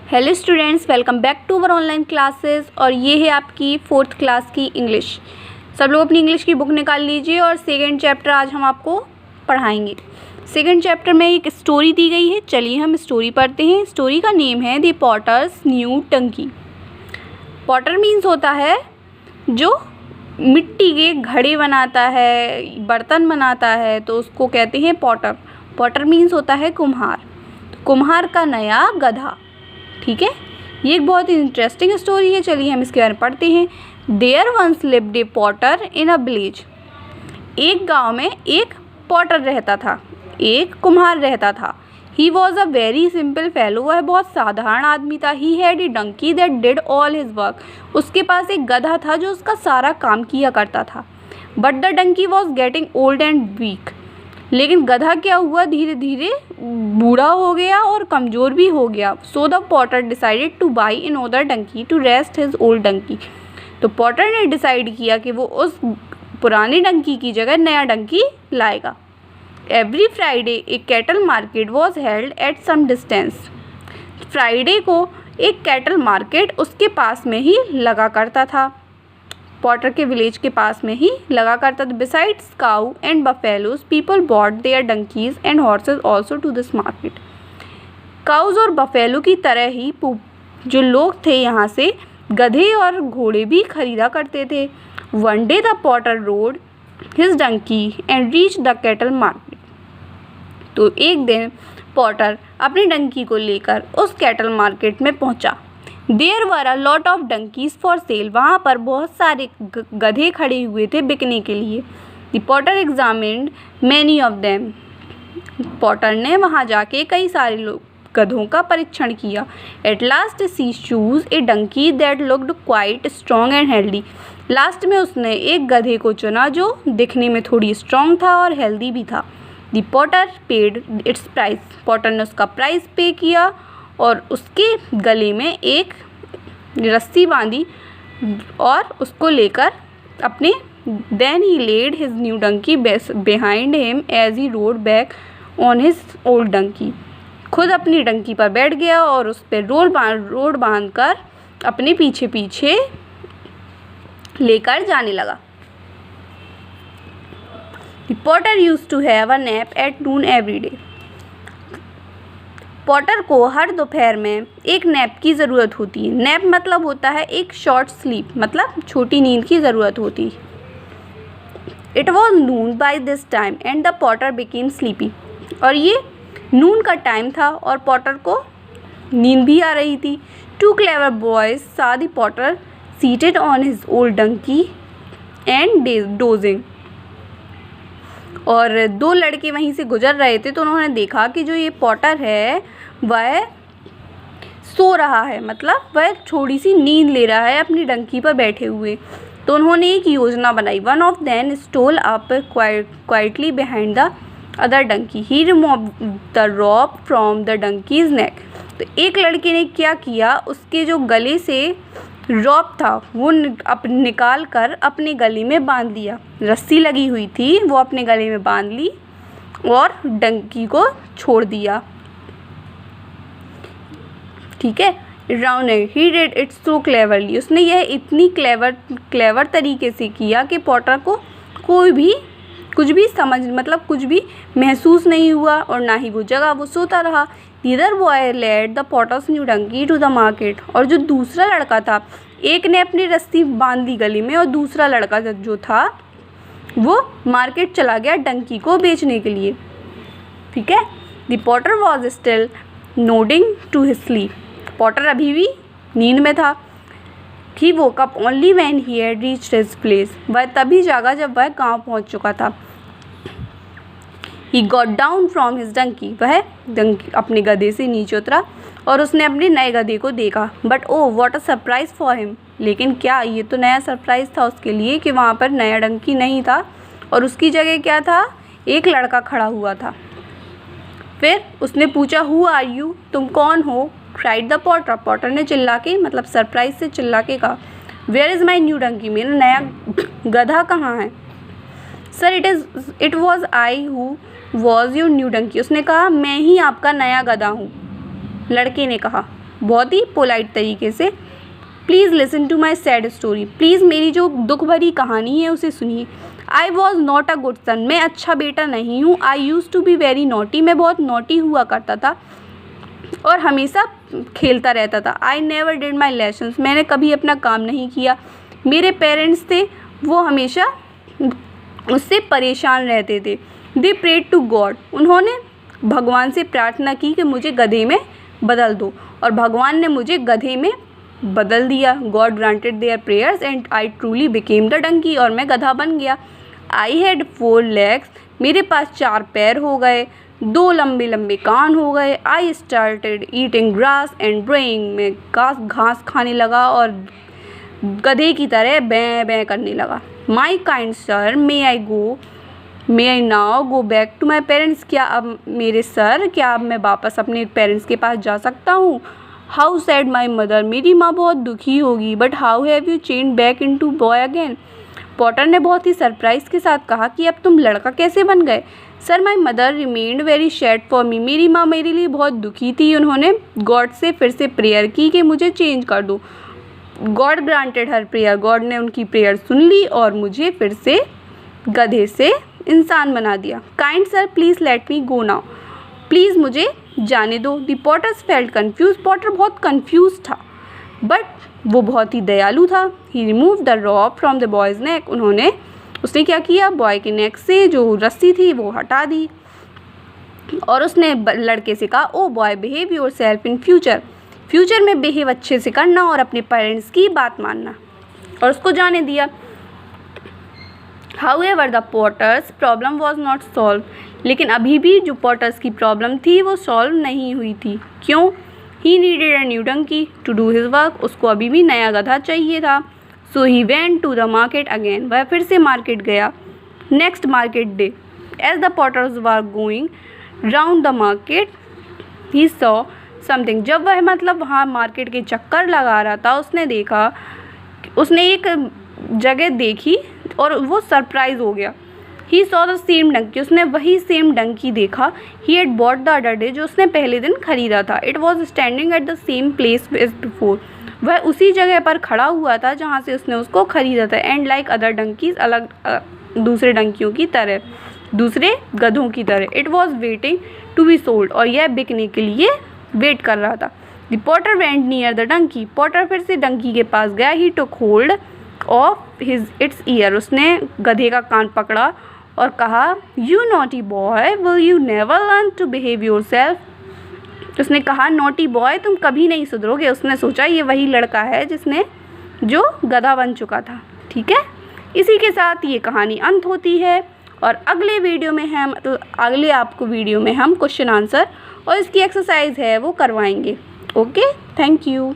Hello students, welcome back to our online classes. और ये है आपकी 4th क्लास की इंग्लिश। सब लोग अपनी इंग्लिश की बुक निकाल लीजिए और सेकंड चैप्टर आज हम आपको पढ़ाएंगे। सेकंड चैप्टर में एक स्टोरी दी गई है। चलिए हम स्टोरी पढ़ते हैं। स्टोरी का नेम है द पॉटर्स न्यू टंकी। पॉटर मीन्स होता है जो मिट्टी के घड़े बनाता है, बर्तन बनाता है, तो उसको कहते हैं पॉटर। पॉटर मीन्स होता है कुम्हार। कुम्हार का नया गधा। ठीक है, ये एक बहुत ही इंटरेस्टिंग स्टोरी है। चलिए हम इसके बारे में पढ़ते हैं। There once lived a potter in a village. एक गांव में एक पॉटर रहता था, एक कुम्हार रहता था। He was a very simple fellow. वह बहुत साधारण आदमी था। He had a donkey that did all his work. उसके पास एक गधा था जो उसका सारा काम किया करता था। But the donkey was getting old and weak. लेकिन गधा क्या हुआ, धीरे धीरे बूढ़ा हो गया और कमज़ोर भी हो गया। So the potter decided to buy another donkey to rest his old donkey. तो पॉटर ने डिसाइड किया कि वो उस पुराने डंकी की जगह नया डंकी लाएगा। Every Friday a cattle market was held at some distance. Friday को एक कैटल मार्केट उसके पास में ही लगा करता था, पॉटर के विलेज के पास में ही लगा करता था। Besides cow and buffaloes people bought there donkeys and horses also to this market. Cows और बफेलो की तरह ही जो लोग थे यहाँ से गधे और घोड़े भी खरीदा करते थे। One day the potter rode his donkey and reach the cattle market. तो एक दिन पॉटर अपनी डंकी को लेकर उस कैटल मार्केट में पहुँचा। There were a lot of donkeys for sale. वहाँ पर बहुत सारे गधे खड़े हुए थे बिकने के लिए। The potter examined many of them. Potter ने वहाँ जाके कई सारे गधों का परीक्षण किया। At last she choose a donkey that looked quite strong and healthy. Last में उसने एक गधे को चुना जो दिखने में थोड़ी स्ट्रॉन्ग था और हेल्दी भी था। The Potter paid it's price. Potter ने उसका प्राइस पे किया और उसके गले में एक रस्सी बांधी और उसको लेकर अपने then he led his new donkey behind him as he rode back on his old donkey. खुद अपनी डंकी पर बैठ गया और उस पर रोड बांध कर अपने पीछे पीछे लेकर जाने लगा। The potter used to have a nap at noon every day. Potter को हर दोपहर में एक नैप की ज़रूरत होती है। नैप मतलब होता है एक शॉर्ट स्लीप, मतलब छोटी नींद की ज़रूरत होती है। It was Noon by this time and the Potter became sleepy. और ये नून का टाइम था और पॉटर को नींद भी आ रही थी। Two clever boys saw the potter seated on his old donkey and dozing. और दो लड़के वहीं से गुजर रहे थे तो उन्होंने देखा कि जो ये पॉटर है वह सो रहा है, मतलब वह थोड़ी सी नींद ले रहा है अपनी डंकी पर बैठे हुए। तो उन्होंने एक योजना बनाई। One of them stole up quietly behind the other donkey. He remove the rope from the donkey's neck. तो एक लड़के ने क्या किया, उसके जो गले से रॉप था वो निकाल कर अपने गले में बांध लिया। रस्सी लगी हुई थी, वो अपने गले में बांध ली और डंकी को छोड़ दिया। ठीक है, round he did it so cleverly. उसने यह इतनी क्लेवर तरीके से किया कि पॉटर को कोई भी कुछ भी कुछ भी महसूस नहीं हुआ और ना ही वो जगह, वो सोता रहा। Neither boy led the potter's new donkey to the market. और जो दूसरा लड़का था, एक ने अपनी रस्सी बांध ली गले में और दूसरा लड़का जो था वो मार्केट चला गया डंकी को बेचने के लिए। ठीक है, the potter was still nodding to his sleep. Potter अभी भी नींद में था। He woke up only when he had reached his place. वह तभी जागा जब वह गांव पहुंच चुका था। He got down from his donkey. वह अपने गधे से नीचे उतरा और उसने अपने नए गधे को देखा। But oh what a surprise for him. लेकिन क्या ये तो नया सरप्राइज था उसके लिए कि वहाँ पर नया डंकी नहीं था और उसकी जगह क्या था, एक लड़का खड़ा हुआ था। फिर उसने पूछा, हु आर यू, तुम कौन हो? Cried the Potter. पॉटर ने चिल्ला के, मतलब सरप्राइज से चिल्ला के कहा, where is my new donkey, मेरा नया गधा कहाँ है? Sir it was I who was your new donkey. उसने कहा, मैं ही आपका नया गधा हूँ। लड़के ने कहा। बहुत ही पोलाइट तरीके से। Please listen to my sad story, please मेरी जो दुख भरी कहानी है उसे सुनिए। I was not a good son, मैं अच्छा बेटा नहीं हूँ। I use to be very naughty, मैं बहुत नॉटी हुआ करता था और हमेशा खेलता रहता था। I never did my lessons, मैंने कभी अपना काम नहीं किया। मेरे पेरेंट्स थे वो हमेशा उससे परेशान रहते थे। दे प्रेड टू गॉड, उन्होंने भगवान से प्रार्थना की कि मुझे गधे में बदल दो और भगवान ने मुझे गधे में बदल दिया। God granted their prayers and I truly became the donkey, और मैं गधा बन गया। आई हैड 4 legs, मेरे पास 4 पैर हो गए, 2 लंबे लंबे कान हो गए। I started eating grass and braying, मैं घास खाने लगा और गधे की तरह बैं बैं करने लगा। My kind sir, may I now go back to my parents, क्या अब मेरे सर, क्या अब मैं वापस अपने पेरेंट्स के पास जा सकता हूँ। हाउ सैड माई मदर, मेरी माँ बहुत दुखी होगी। But how have you change back into boy again, पॉटर ने बहुत ही सरप्राइज़ के साथ कहा कि अब तुम लड़का कैसे बन गए। Sir my mother remained very sad for me, मेरी माँ मेरे लिए बहुत दुखी थी। उन्होंने गॉड से फिर से प्रेयर की कि मुझे चेंज कर दो। गॉड ग्रांटेड हर प्रेयर, गॉड ने उनकी प्रेयर सुन ली और मुझे फिर से गधे से इंसान बना दिया। Kind sir please let me go now, please मुझे जाने दो। द पॉटर्स फेल्ट कन्फ्यूज, पॉटर बहुत कन्फ्यूज था बट वो बहुत ही दयालु था। He remove the rope from the boy's neck, उसने क्या किया, बॉय के नेक से जो रस्सी थी वो हटा दी और उसने लड़के से कहा, oh boy behave your self in future में बिहेव अच्छे से करना और अपने पेरेंट्स की बात मानना, और उसको जाने दिया। However, the Potter's problem was not solved, लेकिन अभी भी जो पॉटर्स की प्रॉब्लम थी वो सॉल्व नहीं हुई थी। क्यों? He needed a new donkey to do his work, उसको अभी भी नया गधा चाहिए था। So he went to the market again, वह फिर से मार्केट गया। Next market day, as the Potters were going round the market, he saw something, जब वह वहाँ मार्केट के चक्कर लगा रहा था उसने एक जगह देखी और वो सरप्राइज हो गया। He saw the same donkey, उसने वही सेम डंकी देखा। He had bought the other day, जो उसने पहले दिन खरीदा था। It was standing at the same place as before, वह उसी जगह पर खड़ा हुआ था जहाँ से उसने उसको खरीदा था। एंड लाइक अदर डंकीज, अलग दूसरे डंकियों की तरह, दूसरे गधों की तरह। It was waiting to be sold, और यह बिकने के लिए वेट कर रहा था। The potter went near the donkey, potter फिर से डंकी के पास गया। He took hold of its ear, उसने गधे का कान पकड़ा और कहा, you naughty boy will you never learn to behave yourself. उसने कहा, नॉटी बॉय तुम कभी नहीं सुधरोगे। उसने सोचा ये वही लड़का है जो गधा बन चुका था। ठीक है, इसी के साथ ये कहानी अंत होती है और अगले वीडियो में आपको वीडियो में हम क्वेश्चन आंसर और इसकी एक्सरसाइज है वो करवाएंगे। Okay, thank you.